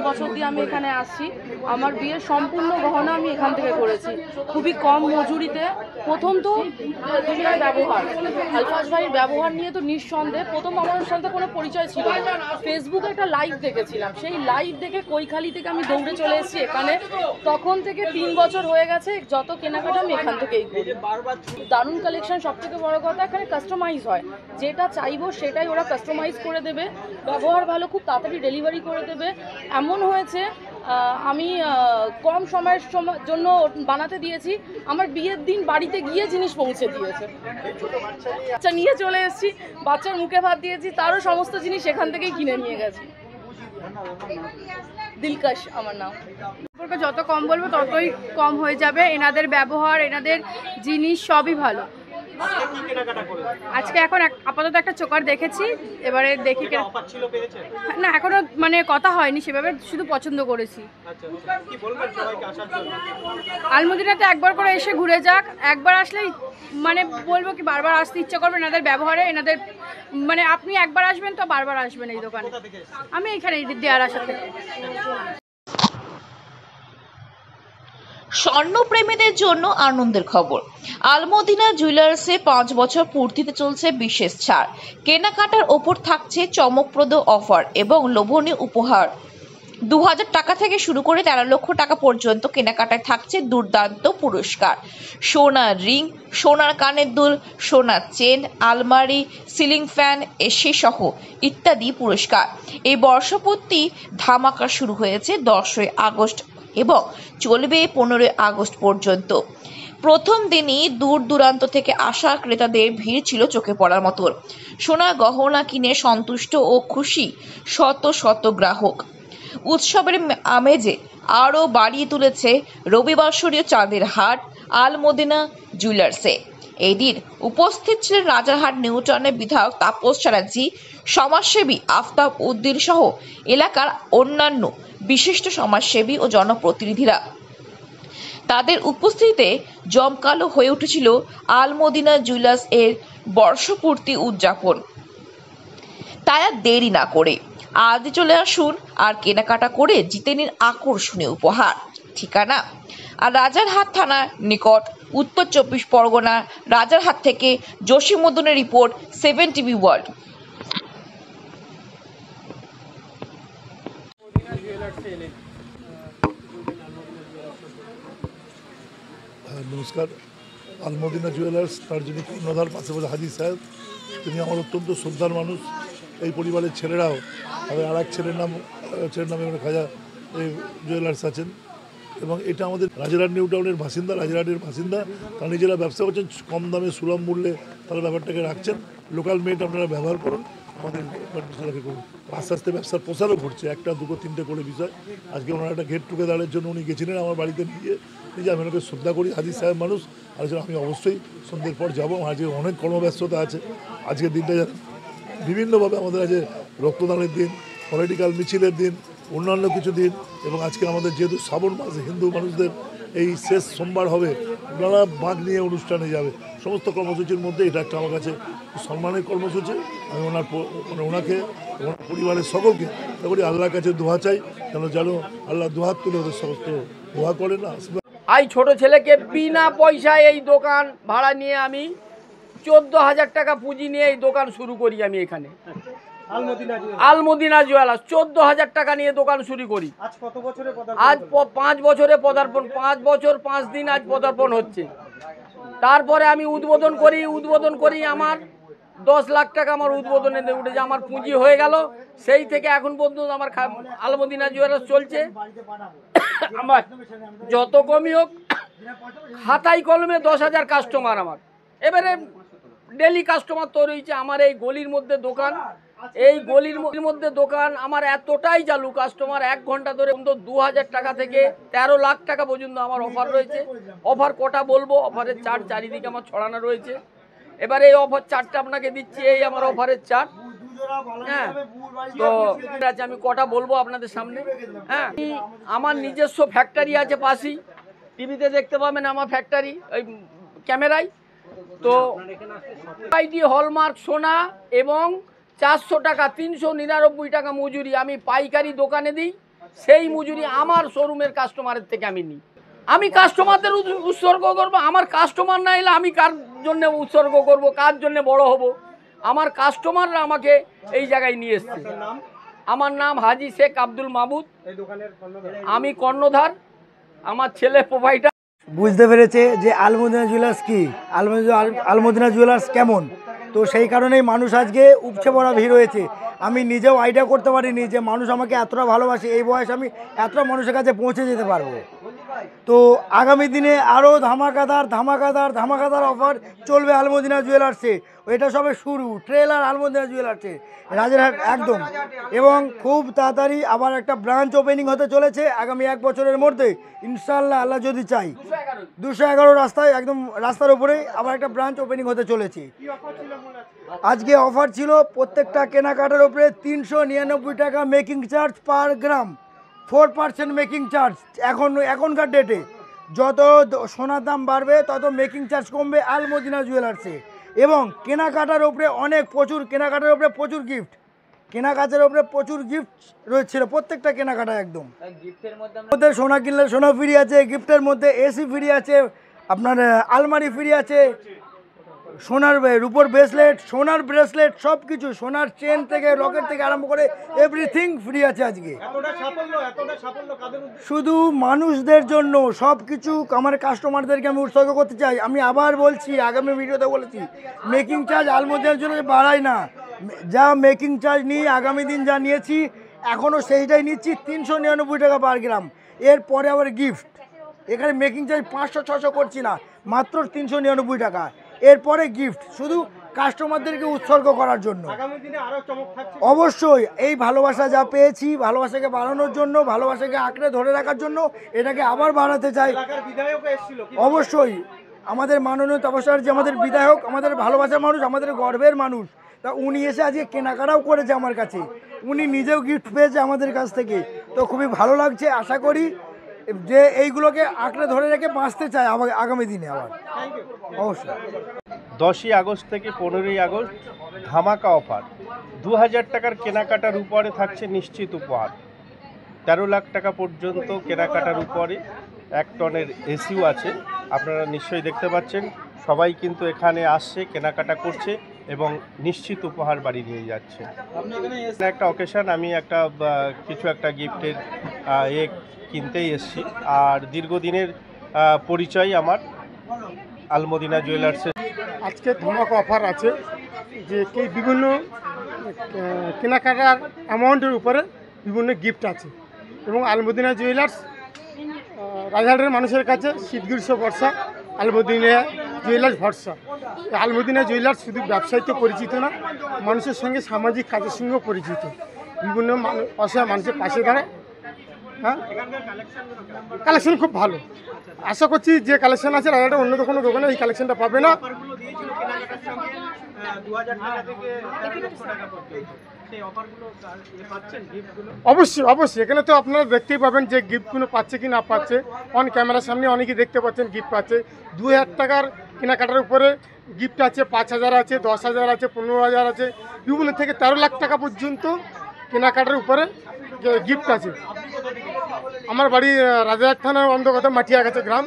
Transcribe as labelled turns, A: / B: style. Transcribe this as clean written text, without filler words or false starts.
A: বছর দিয়ে আমি এখানে আসছি। আমার বিয়ের সম্পূর্ণ গহনা আমি এখান থেকে করেছি, খুবই কম মজুরিতে। প্রথম তো দুজনের ব্যবহার, আলফাজ ভাইয়ের ব্যবহার নিয়ে তো নিঃসন্দেহে প্রথম আমার সাথে কোনো পরিচয় ছিল না। ফেসবুকে একটা লাইভ দেখেছিলাম, সেই লাইভ দেখে কৈখালি থেকে আমি দৌড়ে চলে এসেছি এখানে। তখন থেকে 3 বছর হয়ে গেছে, যত কেনাকাটা আমি এখান থেকেই করি। দারুণ কালেকশন, সবথেকে বড় কথা এখানে কাস্টমাইজ হয়, যেটা চাইবো সেটাই ওরা কাস্টমাইজ করে দেবে। ব্যবহার ভালো, খুব তাড়াতাড়ি ডেলিভারি করে দেবে। এমন হয়েছে আমি কম সময়ের জন্য বানাতে দিয়েছি, আমার বিয়ের দিন বাড়িতে গিয়ে জিনিস পৌঁছে দিয়েছে। বাচ্চা নিয়ে চলে এসেছি, বাচ্চার মুখে ভাত দিয়েছি, তারও সমস্ত জিনিস এখান থেকেই কিনে নিয়ে গেছি। দিলকশ আমার নাম।
B: যত কম বলবো ততই কম হয়ে যাবে। এনাদের ব্যবহার, এনাদের জিনিস সবই ভালো। আজকে এখন আপাতত একটা চোকার দেখেছি, এবারে দেখি না, এখনো মানে কথা হয়নি সেভাবে, শুধু পছন্দ করেছি। আলমদিনাতে একবার করে এসে ঘুরে যাক, একবার আসলেই মানে বলবো কি বারবার আসতে ইচ্ছা করবে। এনাদের ব্যবহারে, এনাদের মানে আপনি একবার আসবেন তো বারবার আসবেন এই দোকানে। আমি এখানে দেয়ার আশা থেকে।
C: স্বর্ণপ্রেমীদের জন্য আনন্দের খবর। আলমদিনা জুয়েলার্সে 5 বছর পূর্তিতে চলছে বিশেষ ছাড়। কেনাকাটার ওপর থাকছে চমকপ্রদ অফার এবং লোভনীয় উপহার। 2000 টাকা থেকে শুরু করে 13 লক্ষ টাকা পর্যন্ত কেনাকাটায় থাকছে দুর্দান্ত পুরস্কার। সোনার রিং, সোনার কানের দুল, সোনার চেন, আলমারি, সিলিং ফ্যান, এসি সহ ইত্যাদি পুরস্কার। এই বর্ষপূর্তি ধামাকা শুরু হয়েছে 10ই আগস্ট এবং চলবে 15ই আগস্ট পর্যন্ত। প্রথম দিনই দূর দূরান্ত থেকে আসা ক্রেতাদের ভিড় ছিল চোখে পড়ার মতো। সোনার গহনা কিনে সন্তুষ্ট ও খুশি শত শত গ্রাহক। উৎসবের আমেজে আরও বাড়িয়ে তুলেছে রবিবাসরীয় চাঁদের হাট আলমদিনা জুয়েলার্সে। এই দিন উপস্থিত ছিলেন রাজারহাট নিউ টাউনের বিধায়ক তাপস চ্যাটার্জি, সমাজসেবী আফতাব উদ্দিন সহ এলাকার অন্যান্য বিশিষ্ট সমাজসেবী ও জনপ্রতিনিধিরা। তাদের উপস্থিতিতে জমকালো হয়ে উঠেছিল আলমদিনা জুয়েলার্স এর বর্ষপূর্তি উদযাপন। তাই আর দেরি না করে আজই চলে আসুন আর কেনাকাটা করে জিতে নিন আকর্ষণীয় উপহার। ঠিকানা আর রাজারহাট থানার নিকট, উত্তর 24 পরগনা, রাজারহাট থেকে জসীমউদ্দিনের রিপোর্ট, 7 টিভি ওয়ার্ল্ড।
D: নমস্কার। আলমদিনা জুয়েলার্স, তার যিনি কর্ণধার পাশে বলে হাজি সাহেব, তিনি আমার অত্যন্ত শ্রদ্ধার মানুষ। এই পরিবারের ছেলেরাও, তাদের আর এক ছেলের নামে খাজা এই জুয়েলার্স আছেন এবং এটা আমাদের রাজারহাট নিউ টাউনের বাসিন্দা, রাজারহাটের বাসিন্দা। তারা নিজেরা ব্যবসা করছেন, কম দামে সুলভ মূল্যে তারা ব্যাপারটাকে রাখছেন। লোকাল মেড আপনারা ব্যবহার করুন, আমাদের করুন। আস্তে আস্তে ব্যবসার প্রসারও ঘটছে, 1, 2, 3টে করে বিষয়। আজকে ওনারা একটা গেট টুগেদারের জন্য উনি গেছিলেন আমার বাড়িতে নিয়ে আমি ওনাকে শ্রদ্ধা করি, হাজি সাহেব মানুষ। আর আমি অবশ্যই সন্ধ্যের পর যাবো। আজকে অনেক কর্মব্যস্ততা আছে। আজকের দিনটা বিভিন্নভাবে আমাদের আছে রক্তদানের দিন, পলিটিক্যাল মিছিলের দিন, অন্যান্য কিছু দিন, এবং আজকে আমাদের যেহেতু শ্রাবণ মাস, হিন্দু মানুষদের এই শেষ সোমবার হবে, ওনারা বাঁক নিয়ে অনুষ্ঠানে যাবে। সমস্ত কর্মসূচির মধ্যে এটা একটা আমার কাছে সম্মানের কর্মসূচি। আমি ওনাকে, ওনার পরিবারের সকলকে করি আল্লাহর কাছে দোয়া চাই, যেন আল্লাহ দুহাত তুলে ওদের সমস্ত দোয়া করেন।
E: এই ছোট ছেলেকে বিনা পয়সায় এই দোকান ভাড়া নিয়ে আমি 14,000 টাকা পুঁজি নিয়ে এই দোকান শুরু করি। আমি এখানে আলমদিনা জুয়েলার্স 14,000 টাকা নিয়ে দোকান শুরু করি। আজ 5 বছরে পদার্পণ, 5 বছর 5 দিন আজ পদার্পণ হচ্ছে। তারপরে আমি উদ্বোধন করি আমার 10 লাখ টাকা আমার উদ্বোধনে উঠেছে, আমার পুঁজি হয়ে গেল। সেই থেকে এখন পর্যন্ত আমার আলমদিনা জুয়েলার্স চলছে। আমার যত কমই হোক, খাতায় কলমে 10,000 কাস্টমার আমার, এবারে ডেলি কাস্টমার তৈরি হয়েছে। আমার এই গলির মধ্যে দোকান, এই গলির মধ্যে দোকান আমার এতটাই চালু, কাস্টমার 1 ঘন্টা ধরে 2,000 টাকা থেকে 13 লাখ টাকা পর্যন্ত আমার অফার রয়েছে। অফার কটা বলবো, অফারের চার্ট চারিদিকে আমার ছড়ানো রয়েছে। এবারে এই অফার চার্টটা আপনাকে দিচ্ছি, এই আমার অফারের চার্ট। হ্যাঁ, তো আমি কটা বলবো আপনাদের সামনে। হ্যাঁ, আমার নিজস্ব ফ্যাক্টরি আছে পাশেই, টিভিতে দেখতে পাবেন আমার ফ্যাক্টরি ওই ক্যামেরায়। তো আইডি হলমার্ক সোনা এবং 400 টাকা, 399 টাকা মজুরি আমি পাইকারি দোকানে দিই। সেই মজুরি আমার শোরুমের কাস্টমারের থেকে আমি নিই। আমি কাস্টমারদের উৎসর্গ করব। আমার কাস্টমার না এলে আমি কার জন্য উৎসর্গ করব, কার জন্য বড় হব? আমার কাস্টমাররা আমাকে এই জায়গায় নিয়ে এসছে। আমার নাম হাজি শেখ আব্দুল মাহমুদ, আমি কর্ণধার, আমার ছেলে প্রোভাইডার।
F: বুঝতে পেরেছে যে আলমদিনা জুয়েলার্স কি, আলমদিনা জুয়েলার্স কেমন। তো সেই কারণেই মানুষ আজকে উপচে পড়া ভিড় হয়েছে। আমি নিজেও আইডিয়া করতে পারিনি যে মানুষ আমাকে এতটা ভালোবাসে, এই বয়সে আমি এতটা মানুষের কাছে পৌঁছে যেতে পারবো। তো আগামী দিনে আরও ধামাকাদার অফার চলবে আলমদিনা জুয়েলার্সে। এটা সবে শুরু, ট্রেলার আলমদিনা জুয়েলার্সে রাজারহাট একদম। এবং খুব তাড়াতাড়ি আবার একটা ব্রাঞ্চ ওপেনিং হতে চলেছে আগামী 1 বছরের মধ্যে ইনশাআল্লাহ, আল্লাহ যদি চাই। 211 রাস্তায়, একদম রাস্তার উপরেই আবার একটা ব্রাঞ্চ ওপেনিং হতে চলেছে। আজকে অফার ছিল প্রত্যেকটা কেনাকাটার উপরে 399 টাকা মেকিং চার্জ পার গ্রাম, 4% মেকিং চার্জ। এখনকার ডেটে যত সোনার দাম বাড়বে তত মেকিং চার্জ কমবে আলমদিনা জুয়েলার্সে। এবং কেনাকাটার উপরে কেনাকাটার উপরে প্রচুর গিফট, প্রচুর গিফট রয়েছিল প্রত্যেকটা কেনাকাটা। একদম মধ্যে সোনা কিনলে সোনা ফ্রি আছে, গিফটের মধ্যে এসি ফ্রি আছে, আপনার আলমারি ফ্রি আছে, সোনার রূপোর ব্রেসলেট সব কিছু, সোনার চেন থেকে লকেট থেকে আরম্ভ করে এভরিথিং ফ্রি আছে আজকে। শুধু মানুষদের জন্য সব কিছু। আমার কাস্টমারদেরকে আমি উৎসর্গ করতে চাই। আমি আবার বলছি, আগামী ভিডিওতে বলেছি, মেকিং চার্জ আলমদিনার জন্য বাড়াই না। যা মেকিং চার্জ নিই, আগামী দিন যা নিয়েছি এখনও সেইটাই নিচ্ছি, 399 টাকা পার গ্রাম। এরপরে আবার গিফট, এখানে মেকিং চার্জ 500-600 করছি না, মাত্র 399 টাকা। এরপরে গিফট, শুধু কাস্টমারদেরকে উৎসর্গ করার জন্য। অবশ্যই এই ভালোবাসা যা পেয়েছি, ভালোবাসাকে বাড়ানোর জন্য, ভালোবাসাকে আঁকড়ে ধরে রাখার জন্য এটাকে আবার বাড়াতে চাই। অবশ্যই আমাদের মাননীয় তপস্যার যে আমাদের বিধায়ক, আমাদের ভালোবাসার মানুষ, আমাদের গর্বের মানুষ, তা উনি এসে আজকে কেনাকাটাও করেছে আমার কাছে, উনি নিজেও গিফট পেয়েছে আমাদের কাছ থেকে। তো খুবই ভালো লাগছে। আশা করি যে এইগুলোকে আঁকড়ে ধরে রেখে বাঁচতে চায় আগামী দিনে আবার। অবশ্যই
G: 10ই আগস্ট থেকে 15ই আগস্ট ধামাকা অফার। 2000 টাকার কেনাকাটার উপরে থাকছে নিশ্চিত উপহার। 13 লাখ টাকা পর্যন্ত কেনাকাটার উপরে 1 টনের এসিও আছে। আপনারা নিশ্চয়ই দেখতে পাচ্ছেন, সবাই কিন্তু এখানে আসছে, কেনাকাটা করছে এবং নিশ্চিত উপহার বাড়ি নিয়ে যাচ্ছে। একটা অকেশন, আমি কিছু একটা গিফটের কিনতেই এসেছি। আর দীর্ঘদিনের পরিচয় আমার আলমদিনা জুয়েলার্সের।
H: আজকে ধামাকা অফার আছে, যে বিভিন্ন কেনাকাটার অ্যামাউন্টের উপরে বিভিন্ন গিফট আছে। এবং আলমদিনা জুয়েলার্স রাজারহাটের মানুষের কাছে শীত গ্রীষ্ম বর্ষা আলমদিনা জুয়েলার্স ভরসা। আলমদিনা জুয়েলার্স শুধু ব্যবসায়িতে পরিচিত না, মানুষের সঙ্গে সামাজিক কাজের সঙ্গেও পরিচিত। বিভিন্ন অসহায় মানুষের পাশে দাঁড়ায়। হ্যাঁ, কালেকশন খুব ভালো। আশা করছি যে কালেকশন আছে রাজারহাটে অন্য কোনো দোকানে এই কালেকশনটা পাবে না। অবশ্যই এখানে তো আপনারা দেখতেই পাবেন যে গিফটগুলো পাচ্ছে কি না পাচ্ছে। অন ক্যামেরার সামনে অনেকেই দেখতে পাচ্ছেন গিফট পাচ্ছে। 2000 টাকার কেনাকাটার উপরে গিফট আছে, 5000 আছে, 10,000 আছে, 15,000 আছে, বিভিন্ন থেকে 13 লাখ টাকা পর্যন্ত কেনাকাটার উপরে গিফট আছে। আমার বাড়ি রাজারহাট থানার অন্তর্গত মাটিয়াগাছা গ্রাম।